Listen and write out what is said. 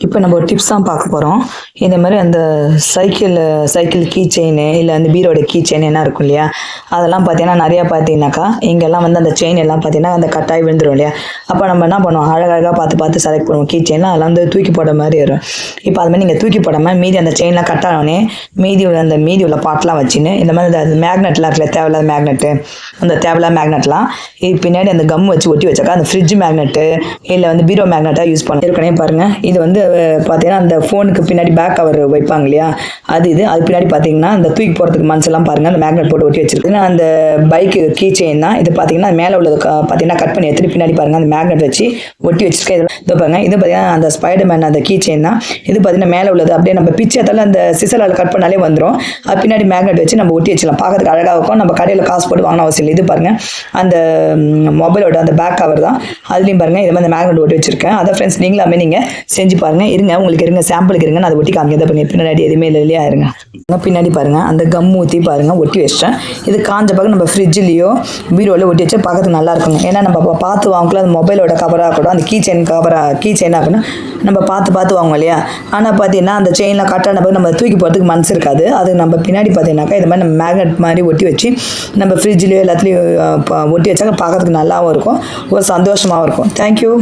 இப்போ நம்ம ஒரு டிப்ஸ் தான் பார்க்க போகிறோம். இந்த மாதிரி அந்த சைக்கிள் கீ செயின் இல்லை அந்த பீரோட கீ செயின் என்ன இருக்கும் இல்லையா, அதெல்லாம் பார்த்தீங்கன்னா நிறையா பார்த்தீங்கன்னாக்கா இங்கெல்லாம் வந்து அந்த செயின் எல்லாம் பார்த்தீங்கன்னா அந்த கட்டாய் விழுந்துடும் இல்லையா. அப்போ நம்ம என்ன பண்ணுவோம், அழகழகாக பார்த்து பார்த்து செலக்ட் பண்ணுவோம் கீ செயின்லாம். அதெல்லாம் வந்து தூக்கி போட மாதிரி வரும். இப்போ அது மாதிரி நீங்கள் தூக்கி போடாமல் மீதி அந்த செயின்லாம் கட் ஆனோடனே மீதி உள்ள பாட்டெலாம் வச்சுன்னு இந்த மாதிரி அந்த மேக்னெட்லாம் இருக்குல்ல, தேவையில்லாத மேக்னெட்டு, அந்த தேவையில்லாத மேக்னெட்லாம் இது பின்னாடி அந்த கம் வச்சு ஒட்டி வச்சாக்கா அந்த ஃப்ரிட்ஜ் மேக்னெட்டு இல்லை வந்து பீரோ மேக்னெட்டாக யூஸ் பண்ண ஏற்கனவே பாருங்கள். இது வந்து பார்த்தீங்கன்னா அந்த ஃபோனுக்கு பின்னாடி பேக் கவர் வைப்பாங்க இல்லையா, அது பின்னாடி பார்த்தீங்கன்னா அந்த தூக்கி போகிறதுக்கு மனசெல்லாம் பாருங்கள் அந்த மேக்னெட் போட்டு ஒட்டி வச்சிருக்கு. அந்த பைக்கு கீ செயின் தான் இது. பார்த்தீங்கன்னா மேலே உள்ளது பார்த்தீங்கன்னா கட் பண்ணி எடுத்துட்டு பின்னாடி பாருங்கள் அந்த மேக்னெட் வச்சு ஒட்டி வச்சிருக்கேன். இது பாருங்க, இது பார்த்தீங்கன்னா அந்த ஸ்பைடர் மேன் அந்த கீ செயின் தான். இது பார்த்தீங்கன்னா மேலே உள்ளது அப்படியே நம்ம பிச்சை எத்தால அந்த சிசலால் கட் பண்ணாலே வந்துடும். அது பின்னாடி மேக்னெட் வச்சு நம்ம ஒட்டி வச்சிடலாம். பார்க்கறதுக்கு அழகாக இருக்கும். நம்ம கடையில் காசு போட்டு வாங்கின அவசியம் இல்லை. இது பாருங்கள் அந்த மொபைலோட அந்த பேக் கவர் தான். அதுலேயும் பாருங்கள் இது மாதிரி மேக்னெட் ஒட்டி வச்சிருக்கேன். அதை ஃப்ரெண்ட்ஸ் நீங்களாமே நீங்கள் செஞ்சு பாருங்கள். இருங்க உங்களுக்கு சாம்பிளுக்கு இருங்க, நான் அதை ஒட்டி காமிக்கிறத பண்ணி பின்னாடி எதுவுமே இல்லை இல்லையா. இருங்க பின்னாடி பாருங்கள் அந்த கம் ஊற்றி பாருங்கள் ஒட்டி வச்சிட்டேன். இது காஞ்ச பக்கம் நம்ம ஃப்ரிட்ஜ்லேயோ பீரோவில் ஒட்டி வச்சா பார்க்கறதுக்கு நல்லா இருக்குங்க. ஏன்னா நம்ம பார்த்து வாங்கலாம் அந்த மொபைலோட கவராக கூட அந்த கீ செயினாக இருக்கணும், நம்ம பார்த்து வாங்குவோம் இல்லையா. ஆனால் பார்த்தீங்கன்னா அந்த செயின்லாம் கட்டான பிறகு நம்ம தூக்கி போகிறதுக்கு மனசு இருக்காது. அது நம்ம பின்னாடி பார்த்தீங்கன்னாக்கா இது மாதிரி நம்ம மேக்னெட் மாதிரி ஒட்டி வச்சு நம்ம ஃப்ரிட்ஜ்லேயோ எல்லாத்துலேயும் ஒட்டி வச்சாக்க பார்க்கறதுக்கு நல்லாவும் இருக்கும், ஒரு சந்தோஷமாகவும் இருக்கும். தேங்க்யூ.